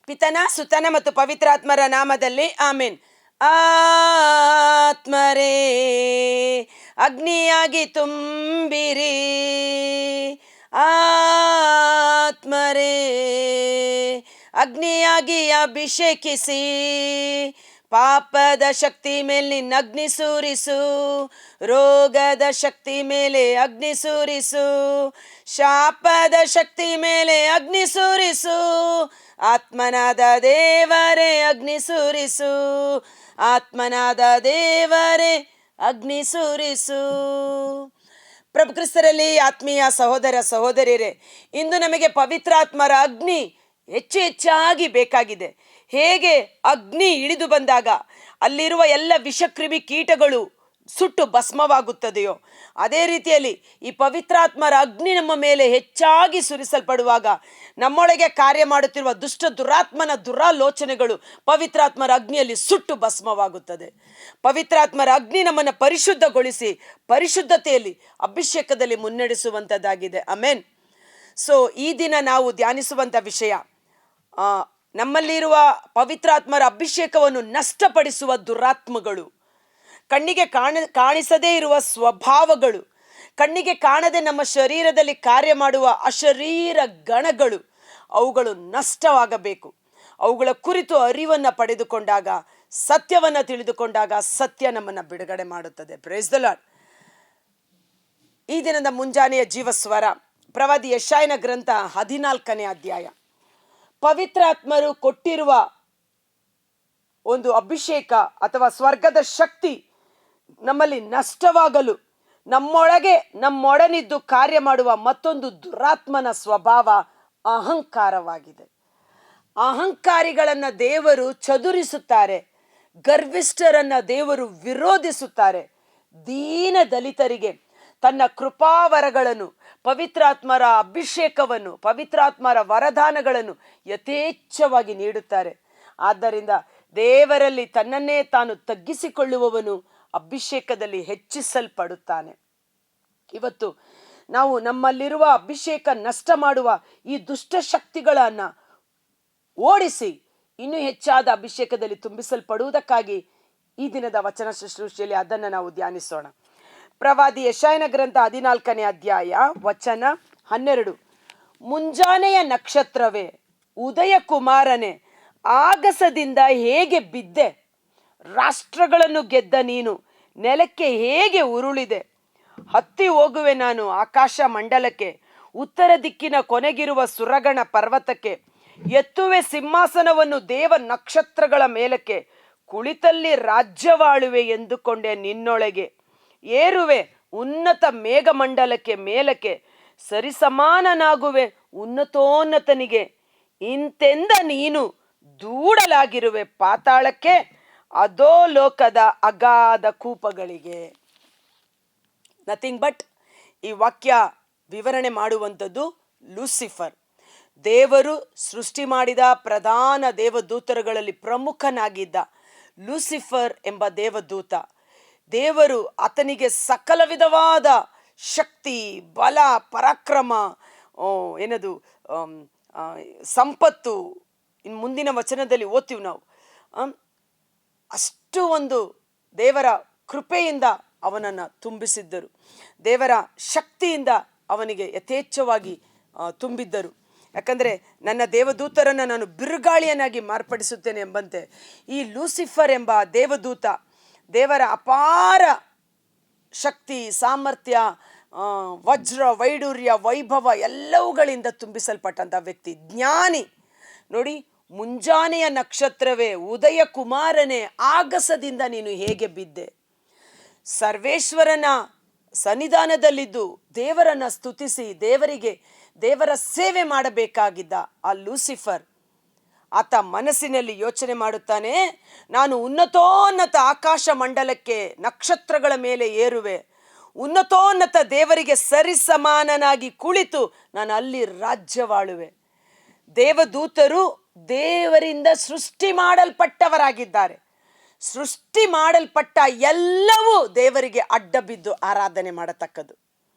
ಪಿತನ ಸುತನ ಮತ್ತು ಪವಿತ್ರಾತ್ಮರ ನಾಮದಲ್ಲಿ ಆಮೇನ್. ಆತ್ಮರೇ ಅಗ್ನಿಯಾಗಿ ತುಂಬಿರಿ, ಆತ್ಮರೇ ಅಗ್ನಿಯಾಗಿ ಅಭಿಷೇಕಿಸಿ, ಪಾಪದ ಶಕ್ತಿ ಮೇಲೆ ಅಗ್ನಿ ಸೂರಿಸು, ರೋಗದ ಶಕ್ತಿ ಮೇಲೆ ಅಗ್ನಿ ಸೂರಿಸು, ಶಾಪದ ಶಕ್ತಿ ಮೇಲೆ ಅಗ್ನಿ ಸೂರಿಸು, ಆತ್ಮನಾದ ದೇವರೇ ಅಗ್ನಿ ಸೂರಿಸು, ಆತ್ಮನಾದ ದೇವರೇ ಅಗ್ನಿ ಸೂರಿಸು. ಪ್ರಭು ಕ್ರಿಸ್ತರಲ್ಲಿ ಆತ್ಮೀಯ ಸಹೋದರ ಸಹೋದರಿಯರೇ, ಇಂದು ನಮಗೆ ಪವಿತ್ರಾತ್ಮರ ಅಗ್ನಿ ಹೆಚ್ಚಾಗಿ ಬೇಕಾಗಿದೆ. ಹೇಗೆ ಅಗ್ನಿ ಇಳಿದು ಬಂದಾಗ ಅಲ್ಲಿರುವ ಎಲ್ಲ ವಿಷಕ್ರಿಮಿ ಕೀಟಗಳು ಸುಟ್ಟು ಭಸ್ಮವಾಗುತ್ತದೆಯೋ, ಅದೇ ರೀತಿಯಲ್ಲಿ ಈ ಪವಿತ್ರಾತ್ಮರ ಅಗ್ನಿ ನಮ್ಮ ಮೇಲೆ ಹೆಚ್ಚಾಗಿ ಸುರಿಸಲ್ಪಡುವಾಗ ನಮ್ಮೊಳಗೆ ಕಾರ್ಯ ಮಾಡುತ್ತಿರುವ ದುಷ್ಟ ದುರಾತ್ಮನ ದುರಾಲೋಚನೆಗಳು ಪವಿತ್ರಾತ್ಮರ ಅಗ್ನಿಯಲ್ಲಿ ಸುಟ್ಟು ಭಸ್ಮವಾಗುತ್ತದೆ. ಪವಿತ್ರಾತ್ಮರ ಅಗ್ನಿ ನಮ್ಮನ್ನು ಪರಿಶುದ್ಧಗೊಳಿಸಿ ಪರಿಶುದ್ಧತೆಯಲ್ಲಿ ಅಭಿಷೇಕದಲ್ಲಿ ಮುನ್ನಡೆಸುವಂಥದ್ದಾಗಿದೆ. ಆಮೆನ್. ಸೊ ಈ ದಿನ ನಾವು ಧ್ಯಾನಿಸುವಂಥ ವಿಷಯ, ನಮ್ಮಲ್ಲಿರುವ ಪವಿತ್ರಾತ್ಮರ ಅಭಿಷೇಕವನ್ನು ನಷ್ಟಪಡಿಸುವ ದುರಾತ್ಮಗಳು, ಕಣ್ಣಿಗೆ ಕಾಣಿಸದೇ ಇರುವ ಸ್ವಭಾವಗಳು, ಕಣ್ಣಿಗೆ ಕಾಣದೆ ನಮ್ಮ ಶರೀರದಲ್ಲಿ ಕಾರ್ಯ ಮಾಡುವ ಅಶರೀರ ಗಣಗಳು, ಅವುಗಳು ನಷ್ಟವಾಗಬೇಕು. ಅವುಗಳ ಕುರಿತು ಅರಿವನ್ನು ಪಡೆದುಕೊಂಡಾಗ, ಸತ್ಯವನ್ನು ತಿಳಿದುಕೊಂಡಾಗ ಸತ್ಯ ನಮ್ಮನ್ನು ಬಿಡುಗಡೆ ಮಾಡುತ್ತದೆ. Praise the lord. ಈ ದಿನದ ಮುಂಜಾನೆಯ ಜೀವಸ್ವರ ಪ್ರವಾದಿ ಯೆಶಾಯನ ಗ್ರಂಥ 14ನೇ ಅಧ್ಯಾಯ. ಪವಿತ್ರಾತ್ಮರು ಕೊಟ್ಟಿರುವ ಒಂದು ಅಭಿಷೇಕ ಅಥವಾ ಸ್ವರ್ಗದ ಶಕ್ತಿ ನಮ್ಮಲ್ಲಿ ನಷ್ಟವಾಗಲು ನಮ್ಮೊಡನಿದ್ದು ಕಾರ್ಯ ಮಾಡುವ ಮತ್ತೊಂದು ದುರಾತ್ಮನ ಸ್ವಭಾವ ಅಹಂಕಾರವಾಗಿದೆ. ಅಹಂಕಾರಿಗಳನ್ನು ದೇವರು ಚದುರಿಸುತ್ತಾರೆ, ಗರ್ವಿಷ್ಠರನ್ನ ದೇವರು ವಿರೋಧಿಸುತ್ತಾರೆ. ದೀನ ದಲಿತರಿಗೆ ತನ್ನ ಕೃಪಾವರಗಳನ್ನು, ಪವಿತ್ರಾತ್ಮರ ಅಭಿಷೇಕವನ್ನು, ಪವಿತ್ರಾತ್ಮರ ವರದಾನಗಳನ್ನು ಯಥೇಚ್ಛವಾಗಿ ನೀಡುತ್ತಾರೆ. ಆದ್ದರಿಂದ ದೇವರಲ್ಲಿ ತನ್ನನ್ನೇ ತಾನು ತಗ್ಗಿಸಿಕೊಳ್ಳುವವನು ಅಭಿಷೇಕದಲ್ಲಿ ಹೆಚ್ಚಿಸಲ್ಪಡುತ್ತಾನೆ. ಇವತ್ತು ನಾವು ನಮ್ಮಲ್ಲಿರುವ ಅಭಿಷೇಕ ನಷ್ಟ ಮಾಡುವ ಈ ದುಷ್ಟಶಕ್ತಿಗಳನ್ನು ಓಡಿಸಿ ಇನ್ನೂ ಹೆಚ್ಚಾದ ಅಭಿಷೇಕದಲ್ಲಿ ತುಂಬಿಸಲ್ಪಡುವುದಕ್ಕಾಗಿ ಈ ದಿನದ ವಚನ ಶುಶ್ರೂಷೆಯಲ್ಲಿ ಅದನ್ನು ನಾವು ಧ್ಯಾನಿಸೋಣ. ಪ್ರವಾದಿ ಯೆಶಾಯನ ಗ್ರಂಥ 14ನೇ ಅಧ್ಯಾಯ ವಚನ 12. ಮುಂಜಾನೆಯ ನಕ್ಷತ್ರವೇ, ಉದಯ ಕುಮಾರನೇ, ಆಗಸದಿಂದ ಹೇಗೆ ಬಿದ್ದೆ? ರಾಷ್ಟ್ರಗಳನ್ನು ಗೆದ್ದ ನೀನು ನೆಲಕ್ಕೆ ಹೇಗೆ ಉರುಳಿದೆ? ಹತ್ತಿ ಹೋಗುವೆ ನಾನು ಆಕಾಶ ಮಂಡಲಕ್ಕೆ, ಉತ್ತರ ದಿಕ್ಕಿನ ಕೊನೆಗಿರುವ ಸುರಗಣ ಪರ್ವತಕ್ಕೆ. ಎತ್ತುವೆ ಸಿಂಹಾಸನವನ್ನು ದೇವ ನಕ್ಷತ್ರಗಳ ಮೇಲಕ್ಕೆ, ಕುಳಿತಲ್ಲಿ ರಾಜ್ಯವಾಳುವೆ ಎಂದುಕೊಂಡೆ ನಿನ್ನೊಳಗೆ. ಏರುವೆ ಉನ್ನತ ಮೇಘಮಂಡಲಕ್ಕೆ ಮೇಲಕ್ಕೆ, ಸರಿಸಮಾನನಾಗುವೆ ಉನ್ನತೋನ್ನತನಿಗೆ. ಇಂತೆಂದ ನೀನು ದೂಡಲಾಗಿರುವೆ ಪಾತಾಳಕ್ಕೆ, ಅದೋ ಲೋಕದ ಅಗಾಧ ಕೂಪಗಳಿಗೆ. ನಥಿಂಗ್ ಬಟ್ ಈ ವಾಕ್ಯ ವಿವರಣೆ ಮಾಡುವಂಥದ್ದು ಲೂಸಿಫರ್. ದೇವರು ಸೃಷ್ಟಿ ಮಾಡಿದ ಪ್ರಧಾನ ದೇವದೂತರುಗಳಲ್ಲಿ ಪ್ರಮುಖನಾಗಿದ್ದ ಲೂಸಿಫರ್ ಎಂಬ ದೇವದೂತ. ದೇವರು ಆತನಿಗೆ ಸಕಲ ವಿಧವಾದ ಶಕ್ತಿ, ಬಲ, ಪರಾಕ್ರಮ, ಸಂಪತ್ತು, ಇನ್ನು ಮುಂದಿನ ವಚನದಲ್ಲಿ ಓದ್ತೀವಿ ನಾವು. ಅಷ್ಟು ಒಂದು ದೇವರ ಕೃಪೆಯಿಂದ ಅವನನ್ನು ತುಂಬಿಸಿದ್ದರು, ದೇವರ ಶಕ್ತಿಯಿಂದ ಅವನಿಗೆ ಯಥೇಚ್ಛವಾಗಿ ತುಂಬಿದ್ದರು. ಯಾಕಂದರೆ ನನ್ನ ದೇವದೂತರನ್ನು ನಾನು ಬಿರುಗಾಳಿಯನ್ನಾಗಿ ಮಾರ್ಪಡಿಸುತ್ತೇನೆ ಎಂಬಂತೆ ಈ ಲೂಸಿಫರ್ ಎಂಬ ದೇವದೂತ ದೇವರ ಅಪಾರ ಶಕ್ತಿ, ಸಾಮರ್ಥ್ಯ, ವಜ್ರ, ವೈಡೂರ್ಯ, ವೈಭವ ಎಲ್ಲವುಗಳಿಂದ ತುಂಬಿಸಲ್ಪಟ್ಟಂಥ ವ್ಯಕ್ತಿ, ಜ್ಞಾನಿ. ನೋಡಿ, ಮುಂಜಾನೆಯ ನಕ್ಷತ್ರವೇ, ಉದಯ ಕುಮಾರನೇ, ಆಗಸದಿಂದ ನೀನು ಹೇಗೆ ಬಿದ್ದೆ? ಸರ್ವೇಶ್ವರನ ಸನ್ನಿಧಾನದಲ್ಲಿದ್ದು ದೇವರನ್ನು ಸ್ತುತಿಸಿ ದೇವರ ಸೇವೆ ಮಾಡಬೇಕಾಗಿದ್ದ ಆ ಲೂಸಿಫರ್, ಆತ ಮನಸ್ಸಿನಲ್ಲಿ ಯೋಚನೆ ಮಾಡುತ್ತಾನೆ, ನಾನು ಉನ್ನತೋನ್ನತ ಆಕಾಶ ಮಂಡಲಕ್ಕೆ, ನಕ್ಷತ್ರಗಳ ಮೇಲೆ ಏರುವೆ, ಉನ್ನತೋನ್ನತ ದೇವರಿಗೆ ಸರಿಸಮಾನನಾಗಿ ಕುಳಿತು ನಾನು ಅಲ್ಲಿ ರಾಜ್ಯವಾಳುವೆ. ದೇವದೂತರು ದೇವರಿಂದ ಸೃಷ್ಟಿ ಮಾಡಲ್ಪಟ್ಟವರಾಗಿದ್ದಾರೆ. ಸೃಷ್ಟಿ ಮಾಡಲ್ಪಟ್ಟ ಎಲ್ಲವೂ ದೇವರಿಗೆ ಅಡ್ಡ ಬಿದ್ದು ಆರಾಧನೆ ಮಾಡತಕ್ಕದ್ದು.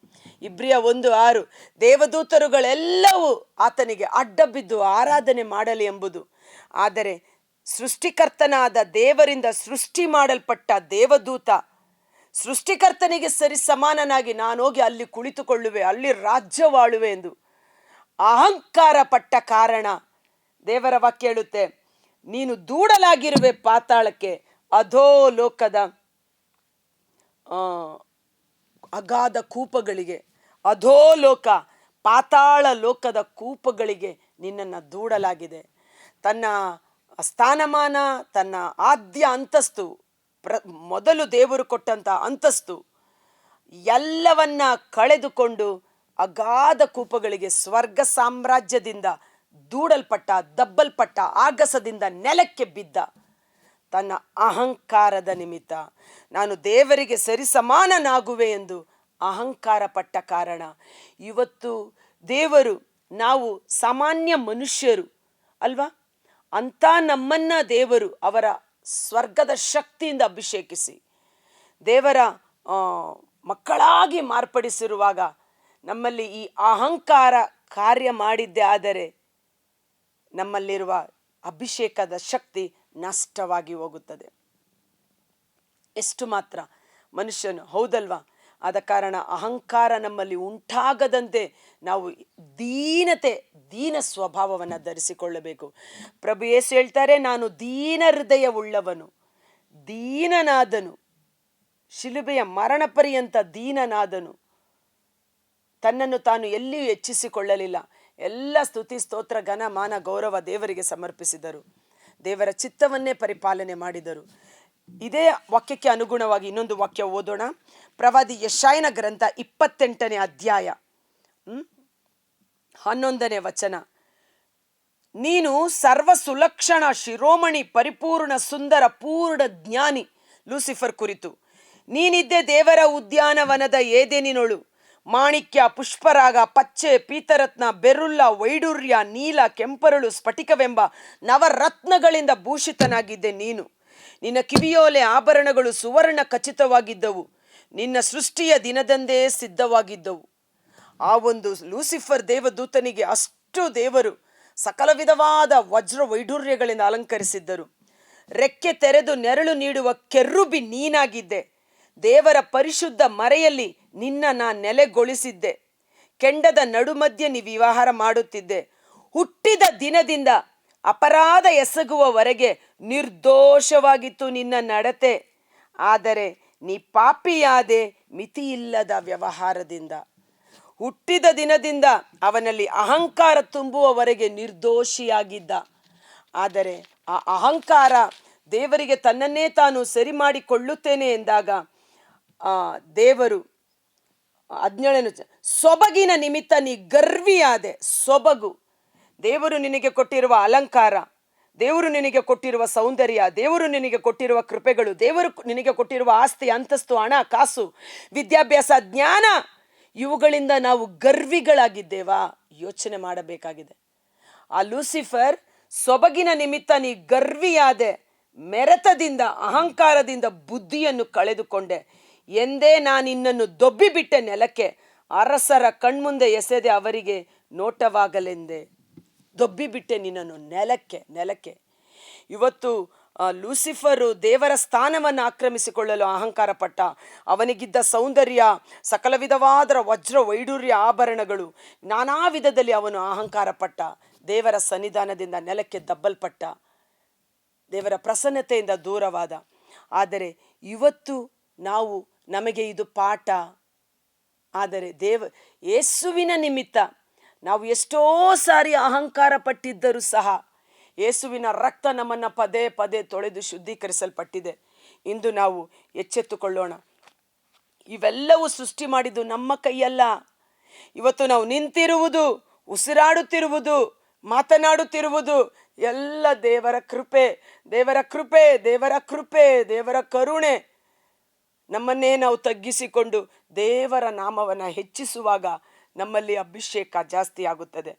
ಇಬ್ರಿಯ 1:6 ದೇವದೂತರುಗಳೆಲ್ಲವೂ ಆತನಿಗೆ ಅಡ್ಡ ಬಿದ್ದು ಆರಾಧನೆ ಮಾಡಲಿ ಎಂಬುದು. ಆದರೆ ಸೃಷ್ಟಿಕರ್ತನಾದ ದೇವರಿಂದ ಸೃಷ್ಟಿ ಮಾಡಲ್ಪಟ್ಟ ದೇವದೂತ ಸೃಷ್ಟಿಕರ್ತನಿಗೆ ಸರಿ ಸಮಾನನಾಗಿ ನಾನೋಗಿ ಅಲ್ಲಿ ಕುಳಿತುಕೊಳ್ಳುವೆ, ಅಲ್ಲಿ ರಾಜ್ಯವಾಳುವೆ ಎಂದು ಅಹಂಕಾರ ಪಟ್ಟ ಕಾರಣ ದೇವರ ವಾಕ್ಯ ಹೇಳುತ್ತೆ, ನೀನು ದೂಡಲಾಗಿರುವೆ ಪಾತಾಳಕ್ಕೆ, ಅಧೋಲೋಕದ ಅಗಾಧ ಕೂಪಗಳಿಗೆ, ಅಧೋಲೋಕ ಪಾತಾಳ ಲೋಕದ ಕೂಪಗಳಿಗೆ ನಿನ್ನನ್ನು ದೂಡಲಾಗಿದೆ. ತನ್ನ ಸ್ಥಾನಮಾನ, ತನ್ನ ಆದ್ಯ ಅಂತಸ್ತು, ಮೊದಲು ದೇವರು ಕೊಟ್ಟಂತ ಅಂತಸ್ತು ಎಲ್ಲವನ್ನ ಕಳೆದುಕೊಂಡು ಅಗಾಧ ಕೂಪಗಳಿಗೆ, ಸ್ವರ್ಗ ಸಾಮ್ರಾಜ್ಯದಿಂದ ದೂಡಲ್ಪಟ್ಟ, ದಬ್ಬಲ್ಪಟ್ಟ, ಆಗಸದಿಂದ ನೆಲಕ್ಕೆ ಬಿದ್ದ ತನ್ನ ಅಹಂಕಾರದ ನಿಮಿತ್ತ ನಾನು ದೇವರಿಗೆ ಸರಿಸಮಾನನಾಗುವೆ ಎಂದು ಅಹಂಕಾರ ಪಟ್ಟ ಕಾರಣ ಇವತ್ತು ದೇವರು, ನಾವು ಸಾಮಾನ್ಯ ಮನುಷ್ಯರು ಅಲ್ವಾ, ಅಂತ ನಮ್ಮನ್ನ ದೇವರು ಅವರ ಸ್ವರ್ಗದ ಶಕ್ತಿಯಿಂದ ಅಭಿಷೇಕಿಸಿ ದೇವರ ಮಕ್ಕಳಾಗಿ ಮಾರ್ಪಡಿಸಿರುವಾಗ ನಮ್ಮಲ್ಲಿ ಈ ಅಹಂಕಾರ ಕಾರ್ಯ ಮಾಡಿದ್ದೇ ಆದರೆ ನಮ್ಮಲ್ಲಿರುವ ಅಭಿಷೇಕದ ಶಕ್ತಿ ನಷ್ಟವಾಗಿ ಹೋಗುತ್ತದೆ. ಎಷ್ಟು ಮಾತ್ರ ಮನುಷ್ಯನು, ಹೌದಲ್ವಾ? ಆದ ಕಾರಣ ಅಹಂಕಾರ ನಮ್ಮಲ್ಲಿ ಉಂಟಾಗದಂತೆ ನಾವು ದೀನ ಸ್ವಭಾವವನ್ನು ಧರಿಸಿಕೊಳ್ಳಬೇಕು. ಪ್ರಭು ಯೇಸು ಹೇಳ್ತಾರೆ, ನಾನು ದೀನ ಹೃದಯವುಳ್ಳವನು, ದೀನನಾದನು, ಶಿಲುಬೆಯ ಮರಣ ಪರ್ಯಂತ ದೀನನಾದನು. ತನ್ನನ್ನು ತಾನು ಎಲ್ಲಿಯೂ ಹೆಚ್ಚಿಸಿಕೊಳ್ಳಲಿಲ್ಲ. ಎಲ್ಲ ಸ್ತುತಿ, ಸ್ತೋತ್ರ, ಘನ, ಮಾನ, ಗೌರವ ದೇವರಿಗೆ ಸಮರ್ಪಿಸಿದರು. ದೇವರ ಚಿತ್ತವನ್ನೇ ಪರಿಪಾಲನೆ ಮಾಡಿದರು. ಇದೇ ವಾಕ್ಯಕ್ಕೆ ಅನುಗುಣವಾಗಿ ಇನ್ನೊಂದು ವಾಕ್ಯ ಓದೋಣ. ಪ್ರವಾದಿ ಯೆಶಾಯನ ಗ್ರಂಥ 28ನೇ ಅಧ್ಯಾಯ 11ನೇ ವಚನ. ನೀನು ಸರ್ವ ಸುಲಕ್ಷಣ ಶಿರೋಮಣಿ ಪರಿಪೂರ್ಣ ಸುಂದರ ಪೂರ್ಣ ಜ್ಞಾನಿ ಲೂಸಿಫರ್ ಕುರಿತು, ನೀನಿದ್ದೆ ದೇವರ ಉದ್ಯಾನವನದ ಏದೆನಿನೊಳು, ಮಾಣಿಕ್ಯ, ಪುಷ್ಪರಾಗ, ಪಚ್ಚೆ, ಪೀತರತ್ನ, ಬೆರುಲ್ಲ, ವೈಡೂರ್ಯ, ನೀಲ, ಕೆಂಪರಳು, ಸ್ಫಟಿಕವೆಂಬ ನವರತ್ನಗಳಿಂದ ಭೂಷಿತನಾಗಿದ್ದೆ ನೀನು. ನಿನ್ನ ಕಿವಿಯೋಲೆ ಆಭರಣಗಳು ಸುವರ್ಣ ಖಚಿತವಾಗಿದ್ದವು, ನಿನ್ನ ಸೃಷ್ಟಿಯ ದಿನದಂದೇ ಸಿದ್ಧವಾಗಿದ್ದವು. ಆ ಒಂದು ಲೂಸಿಫರ್ ದೇವದೂತನಿಗೆ ಅಷ್ಟು ದೇವರು ಸಕಲ ವಿಧವಾದ ವಜ್ರ ವೈಡೂರ್ಯಗಳಿಂದ ಅಲಂಕರಿಸಿದ್ದರು. ರೆಕ್ಕೆ ತೆರೆದು ನೆರಳು ನೀಡುವ ಕೆರ್ರುಬಿ ನೀನಾಗಿದ್ದೆ. ದೇವರ ಪರಿಶುದ್ಧ ಮರೆಯಲ್ಲಿ ನಿನ್ನ ನೆಲೆಗೊಳಿಸಿದ್ದೆ. ಕೆಂಡದ ನಡುಮಧ್ಯೆ ನೀ ವಿವಾಹ ಮಾಡುತ್ತಿದ್ದೆ. ಹುಟ್ಟಿದ ದಿನದಿಂದ ಅಪರಾಧ ಎಸಗುವವರೆಗೆ ನಿರ್ದೋಷವಾಗಿತ್ತು ನಿನ್ನ ನಡತೆ. ಆದರೆ ನೀ ಪಾಪಿಯಾದೆ ಮಿತಿಯಿಲ್ಲದ ವ್ಯವಹಾರದಿಂದ. ಹುಟ್ಟಿದ ದಿನದಿಂದ ಅವನಲ್ಲಿ ಅಹಂಕಾರ ತುಂಬುವವರೆಗೆ ನಿರ್ದೋಷಿಯಾಗಿದ್ದ. ಆದರೆ ಆ ಅಹಂಕಾರ ದೇವರಿಗೆ ತನ್ನನ್ನೇ ತಾನು ಸರಿ ಮಾಡಿಕೊಳ್ಳುತ್ತೇನೆ ಎಂದಾಗ ದೇವರು 17ನೇ ಸೊಬಗಿನ ನಿಮಿತ್ತ ನೀ ಗರ್ವಿಯಾದೆ. ಸೊಬಗು, ದೇವರು ನಿನಗೆ ಕೊಟ್ಟಿರುವ ಅಲಂಕಾರ, ದೇವರು ನಿನಗೆ ಕೊಟ್ಟಿರುವ ಸೌಂದರ್ಯ, ದೇವರು ನಿನಗೆ ಕೊಟ್ಟಿರುವ ಕೃಪೆಗಳು, ದೇವರು ನಿನಗೆ ಕೊಟ್ಟಿರುವ ಆಸ್ತಿ, ಅಂತಸ್ತು, ಹಣ, ಕಾಸು, ವಿದ್ಯಾಭ್ಯಾಸ, ಜ್ಞಾನ, ಇವುಗಳಿಂದ ನಾವು ಗರ್ವಿಗಳಾಗಿದ್ದೇವಾ? ಯೋಚನೆ ಮಾಡಬೇಕಾಗಿದೆ. ಆ ಲೂಸಿಫರ್ ಸೊಬಗಿನ ನಿಮಿತ್ತ ನೀ ಗರ್ವಿಯಾದೆ, ಮೆರೆತದಿಂದ ಅಹಂಕಾರದಿಂದ ಬುದ್ಧಿಯನ್ನು ಕಳೆದುಕೊಂಡೆ ಎಂದೇ ನಾನಿನ್ನನ್ನು ದೊಬ್ಬಿಬಿಟ್ಟೆ ನೆಲಕ್ಕೆ, ಅರಸರ ಕಣ್ಮುಂದೆ ಎಸೆದೆ ಅವರಿಗೆ ನೋಟವಾಗಲೆಂದೆ. ದೊಬ್ಬಿಬಿಟ್ಟೆ ನಿನ್ನನ್ನು ನೆಲಕ್ಕೆ. ಇವತ್ತು ಲೂಸಿಫರು ದೇವರ ಸ್ಥಾನವನ್ನು ಆಕ್ರಮಿಸಿಕೊಳ್ಳಲು ಅಹಂಕಾರ ಪಟ್ಟ. ಅವನಿಗಿದ್ದ ಸೌಂದರ್ಯ, ಸಕಲ ವಿಧವಾದ ವಜ್ರ ವೈಡೂರ್ಯ ಆಭರಣಗಳು, ನಾನಾ ವಿಧದಲ್ಲಿ ಅವನು ಅಹಂಕಾರ ಪಟ್ಟ. ದೇವರ ಸನ್ನಿಧಾನದಿಂದ ನೆಲಕ್ಕೆ ದಬ್ಬಲ್ಪಟ್ಟ, ದೇವರ ಪ್ರಸನ್ನತೆಯಿಂದ ದೂರವಾದ. ಆದರೆ ಇವತ್ತು ನಮಗೆ ಇದು ಪಾಠ. ಆದರೆ ಯೇಸುವಿನ ನಿಮಿತ್ತ ನಾವು ಎಷ್ಟೋ ಸಾರಿ ಅಹಂಕಾರ ಪಟ್ಟಿದ್ದರೂ ಸಹ ಯೇಸುವಿನ ರಕ್ತ ನಮ್ಮನ್ನು ಪದೇ ಪದೇ ತೊಳೆದು ಶುದ್ಧೀಕರಿಸಲ್ಪಟ್ಟಿದೆ. ಇಂದು ನಾವು ಎಚ್ಚೆತ್ತುಕೊಳ್ಳೋಣ. ಇವೆಲ್ಲವೂ ಸೃಷ್ಟಿ ಮಾಡಿದ್ದು ನಮ್ಮ ಕೈಯಲ್ಲ. ಇವತ್ತು ನಾವು ನಿಂತಿರುವುದು, ಉಸಿರಾಡುತ್ತಿರುವುದು, ಮಾತನಾಡುತ್ತಿರುವುದು ಎಲ್ಲ ದೇವರ ಕೃಪೆ, ದೇವರ ಕೃಪೆ, ದೇವರ ಕೃಪೆ, ದೇವರ ಕರುಣೆ. ನಮ್ಮನ್ನೇ ನಾವು ತಗ್ಗಿಸಿಕೊಂಡು ದೇವರ ನಾಮವನ್ನು ಹೆಚ್ಚಿಸುವಾಗ ನಮ್ಮಲ್ಲಿ ಅಭಿಷೇಕ ಜಾಸ್ತಿ ಆಗುತ್ತದೆ.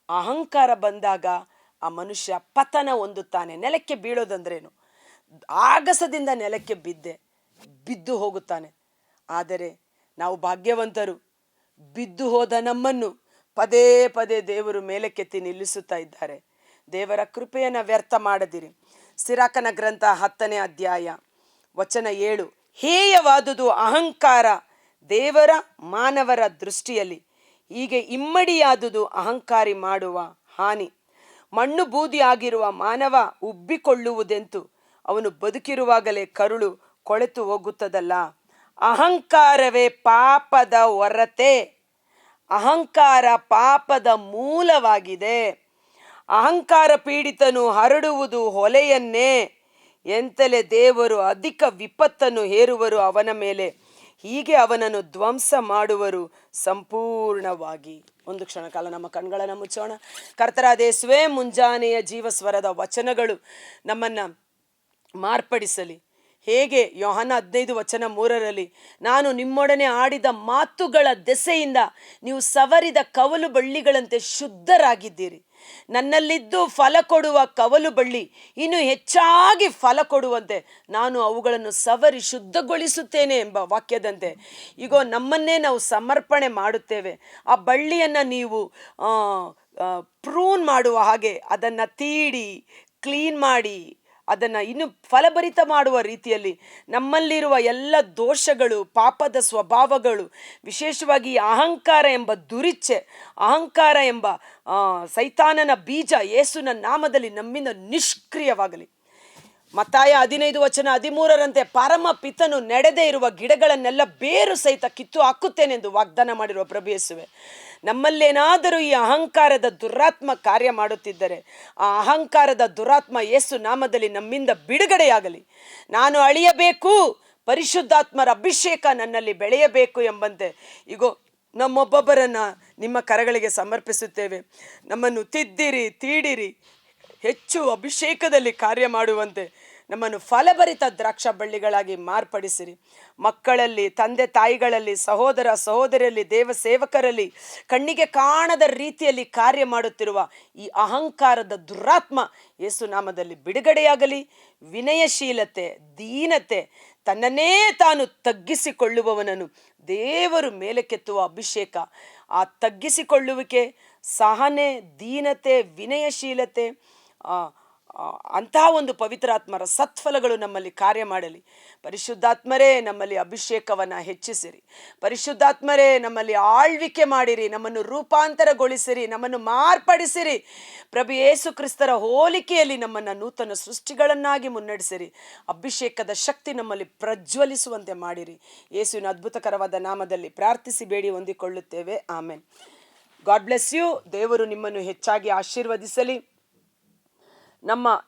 ಅಹಂಕಾರ ಬಂದಾಗ ಆ ಮನುಷ್ಯ ಪತನ ಹೊಂದುತ್ತಾನೆ. ನೆಲಕ್ಕೆ ಬೀಳೋದಂದ್ರೇನು? ಆಗಸದಿಂದ ನೆಲಕ್ಕೆ ಬಿದ್ದು ಹೋಗುತ್ತಾನೆ. ಆದರೆ ನಾವು ಭಾಗ್ಯವಂತರು. ಬಿದ್ದು ಹೋದ ನಮ್ಮನ್ನು ಪದೇ ಪದೇ ದೇವರು ಮೇಲಕ್ಕೆತ್ತಿ ನಿಲ್ಲಿಸುತ್ತಾ ಇದ್ದಾರೆ. ದೇವರ ಕೃಪೆಯನ್ನು ವ್ಯರ್ಥ ಮಾಡದಿರಿ. ಸಿರಾಕನ ಗ್ರಂಥ 10ನೇ ಅಧ್ಯಾಯ ವಚನ 7. ಹೇಯವಾದುದು ಅಹಂಕಾರ ದೇವರ ಮಾನವರ ದೃಷ್ಟಿಯಲ್ಲಿ, ಹೀಗೆ ಇಮ್ಮಡಿಯಾದುದು ಅಹಂಕಾರಿ ಮಾಡುವ ಹಾನಿ. ಮಣ್ಣು ಬೂದಿ ಆಗಿರುವ ಮಾನವ ಉಬ್ಬಿಕೊಳ್ಳುವುದೆಂತು, ಅವನು ಬದುಕಿರುವಾಗಲೇ ಕರುಳು ಕೊಳೆತು ಹೋಗುತ್ತದಲ್ಲ. ಅಹಂಕಾರವೇ ಪಾಪದ ಹೊರತೆ. ಅಹಂಕಾರ ಪಾಪದ ಮೂಲವಾಗಿದೆ. ಅಹಂಕಾರ ಪೀಡಿತನು ಹರಡುವುದು ಹೊಲೆಯನ್ನೇ. ಎಂತಲೇ ದೇವರು ಅಧಿಕ ವಿಪತ್ತನ್ನು ಹೇರುವರು ಅವನ ಮೇಲೆ, ಹೀಗೆ ಅವನನ್ನು ಧ್ವಂಸ ಮಾಡುವರು ಸಂಪೂರ್ಣವಾಗಿ. ಒಂದು ಕ್ಷಣ ಕಾಲ ನಮ್ಮ ಕಣ್ಗಳನ್ನು ಮುಚ್ಚೋಣ. ಕರ್ತರಾದ ಯೇಸುವೇ, ಮುಂಜಾನೆಯ ಜೀವಸ್ವರದ ವಚನಗಳು ನಮ್ಮನ್ನು ಮಾರ್ಪಡಿಸಲಿ. ಹೇಗೆ ಯೋಹಾನ 15:3 ನಾನು ನಿಮ್ಮೊಡನೆ ಆಡಿದ ಮಾತುಗಳ ದೆಸೆಯಿಂದ ನೀವು ಸವರಿದ ಕವಲು ಬಳ್ಳಿಗಳಂತೆ ಶುದ್ಧರಾಗಿದ್ದೀರಿ. ನನ್ನಲ್ಲಿದ್ದು ಫಲ ಕೊಡುವ ಕವಲು ಬಳ್ಳಿ ಇನ್ನು ಹೆಚ್ಚಾಗಿ ಫಲ ಕೊಡುವಂತೆ ನಾನು ಅವುಗಳನ್ನು ಸವರಿ ಶುದ್ಧಗೊಳಿಸುತ್ತೇನೆ ಎಂಬ ವಾಕ್ಯದಂತೆ ಈಗ ನಮ್ಮನ್ನೇ ನಾವು ಸಮರ್ಪಣೆ ಮಾಡುತ್ತೇವೆ. ಆ ಬಳ್ಳಿಯನ್ನು ನೀವು ಪ್ರೂನ್ ಮಾಡುವ ಹಾಗೆ ಅದನ್ನು ತೀಡಿ ಕ್ಲೀನ್ ಮಾಡಿ ಅದನ್ನು ಇನ್ನು ಫಲಭರಿತ ಮಾಡುವ ರೀತಿಯಲ್ಲಿ ನಮ್ಮಲ್ಲಿರುವ ಎಲ್ಲ ದೋಷಗಳು, ಪಾಪದ ಸ್ವಭಾವಗಳು, ವಿಶೇಷವಾಗಿ ಅಹಂಕಾರ ಎಂಬ ದುರಿಚ್ಛೆ, ಅಹಂಕಾರ ಎಂಬ ಸೈತಾನನ ಬೀಜ ಯೇಸುವಿನ ನಾಮದಲ್ಲಿ ನಮ್ಮಿಂದ ನಿಷ್ಕ್ರಿಯವಾಗಲಿ. ಮತ್ತಾಯ 15:13 ಪರಮ ಪಿತನು ನಡೆದೇ ಇರುವ ಗಿಡಗಳನ್ನೆಲ್ಲ ಬೇರು ಸಹಿತ ಕಿತ್ತು ಹಾಕುತ್ತೇನೆಂದು ವಾಗ್ದಾನ ಮಾಡಿರುವ ಪ್ರಭು ಯೇಸುವೆ, ನಮ್ಮಲ್ಲೇನಾದರೂ ಈ ಅಹಂಕಾರದ ದುರಾತ್ಮ ಕಾರ್ಯ ಮಾಡುತ್ತಿದ್ದರೆ ಆ ಅಹಂಕಾರದ ದುರಾತ್ಮ ಯೇಸು ನಾಮದಲ್ಲಿ ನಮ್ಮಿಂದ ಬಿಡುಗಡೆಯಾಗಲಿ. ನಾನು ಅಳಿಯಬೇಕು, ಪರಿಶುದ್ಧಾತ್ಮರ ಅಭಿಷೇಕ ನನ್ನಲ್ಲಿ ಬೆಳೆಯಬೇಕು ಎಂಬಂತೆ ಈಗೋ ನಮ್ಮೊಬ್ಬೊಬ್ಬರನ್ನು ನಿಮ್ಮ ಕರಗಳಿಗೆ ಸಮರ್ಪಿಸುತ್ತೇವೆ. ನಮ್ಮನ್ನು ತಿದ್ದಿರಿ, ತೀಡಿರಿ, ಹೆಚ್ಚು ಅಭಿಷೇಕದಲ್ಲಿ ಕಾರ್ಯ ಮಾಡುವಂತೆ ನಮ್ಮನ್ನು ಫಲಭರಿತ ದ್ರಾಕ್ಷ ಬಳ್ಳಿಗಳಾಗಿ ಮಾರ್ಪಡಿಸಿರಿ. ಮಕ್ಕಳಲ್ಲಿ, ತಂದೆ ತಾಯಿಗಳಲ್ಲಿ, ಸಹೋದರ ಸಹೋದರಿಯಲ್ಲಿ, ದೇವ ಸೇವಕರಲ್ಲಿ ಕಣ್ಣಿಗೆ ಕಾಣದ ರೀತಿಯಲ್ಲಿ ಕಾರ್ಯ ಮಾಡುತ್ತಿರುವ ಈ ಅಹಂಕಾರದ ದುರಾತ್ಮ ಯೇಸು ನಾಮದಲ್ಲಿ ಬಿಡುಗಡೆಯಾಗಲಿ. ವಿನಯಶೀಲತೆ, ದೀನತೆ, ತನ್ನನ್ನೇ ತಾನು ತಗ್ಗಿಸಿಕೊಳ್ಳುವವನನ್ನು ದೇವರು ಮೇಲಕ್ಕೆತ್ತುವ ಅಭಿಷೇಕ, ಆ ತಗ್ಗಿಸಿಕೊಳ್ಳುವಿಕೆ, ಸಹನೆ, ದೀನತೆ, ವಿನಯಶೀಲತೆ, ಅಂತಹ ಒಂದು ಪವಿತ್ರಾತ್ಮರ ಸತ್ಫಲಗಳು ನಮ್ಮಲ್ಲಿ ಕಾರ್ಯ ಮಾಡಲಿ. ಪರಿಶುದ್ಧಾತ್ಮರೇ, ನಮ್ಮಲ್ಲಿ ಅಭಿಷೇಕವನ್ನು ಹೆಚ್ಚಿಸಿರಿ. ಪರಿಶುದ್ಧಾತ್ಮರೇ, ನಮ್ಮಲ್ಲಿ ಆಳ್ವಿಕೆ ಮಾಡಿರಿ, ನಮ್ಮನ್ನು ರೂಪಾಂತರಗೊಳಿಸಿರಿ, ನಮ್ಮನ್ನು ಮಾರ್ಪಡಿಸಿರಿ. ಪ್ರಭು ಯೇಸು ಕ್ರಿಸ್ತರ ಹೋಲಿಕೆಯಲ್ಲಿ ನಮ್ಮನ್ನು ನೂತನ ಸೃಷ್ಟಿಗಳನ್ನಾಗಿ ಮುನ್ನಡೆಸಿರಿ. ಅಭಿಷೇಕದ ಶಕ್ತಿ ನಮ್ಮಲ್ಲಿ ಪ್ರಜ್ವಲಿಸುವಂತೆ ಮಾಡಿರಿ. ಯೇಸುವಿನ ಅದ್ಭುತಕರವಾದ ನಾಮದಲ್ಲಿ ಪ್ರಾರ್ಥಿಸಿ ಬೇಡಿ ಹೊಂದಿಕೊಳ್ಳುತ್ತೇವೆ. ಆಮೆನ್. God bless you. ದೇವರು ನಿಮ್ಮನ್ನು ಹೆಚ್ಚಾಗಿ ಆಶೀರ್ವದಿಸಲಿ.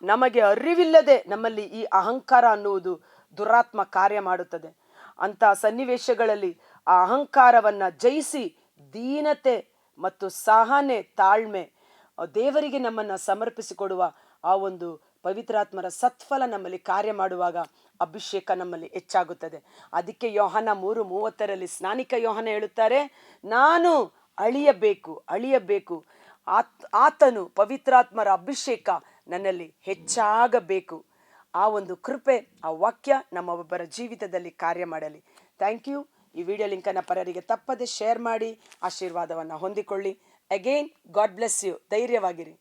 ನಮಗೆ ಅರಿವಿಲ್ಲದೆ ನಮ್ಮಲ್ಲಿ ಈ ಅಹಂಕಾರ ಅನ್ನುವುದು ದುರಾತ್ಮ ಕಾರ್ಯ ಮಾಡುತ್ತದೆ. ಅಂಥ ಸನ್ನಿವೇಶಗಳಲ್ಲಿ ಆ ಅಹಂಕಾರವನ್ನು ಜಯಿಸಿ ದೀನತೆ ಮತ್ತು ಸಹನೆ, ತಾಳ್ಮೆ, ದೇವರಿಗೆ ನಮ್ಮನ್ನು ಸಮರ್ಪಿಸಿಕೊಡುವ ಆ ಒಂದು ಪವಿತ್ರಾತ್ಮರ ಸತ್ಫಲ ನಮ್ಮಲ್ಲಿ ಕಾರ್ಯ ಮಾಡುವಾಗ ಅಭಿಷೇಕ ನಮ್ಮಲ್ಲಿ ಹೆಚ್ಚಾಗುತ್ತದೆ. ಅದಕ್ಕೆ ಯೋಹಾನ 3:30 ಸ್ನಾನಿಕ ಯೋಹಾನ ಹೇಳುತ್ತಾರೆ, ನಾನು ಅಳಿಯಬೇಕು, ಆತನು ಪವಿತ್ರಾತ್ಮರ ಅಭಿಷೇಕ ನನ್ನಲ್ಲಿ ಹೆಚ್ಚಾಗಬೇಕು. ಆ ಒಂದು ಕೃಪೆ, ಆ ವಾಕ್ಯ ನಮ್ಮ ಒಬ್ಬರ ಜೀವಿತದಲ್ಲಿ ಕಾರ್ಯ ಮಾಡಲಿ. Thank you. ಈ ವಿಡಿಯೋ ಲಿಂಕನ್ನು ಪರರಿಗೆ ತಪ್ಪದೆ ಶೇರ್ ಮಾಡಿ ಆಶೀರ್ವಾದವನ್ನು ಹೊಂದಿಕೊಳ್ಳಿ. Again God bless you. ಧೈರ್ಯವಾಗಿರಿ.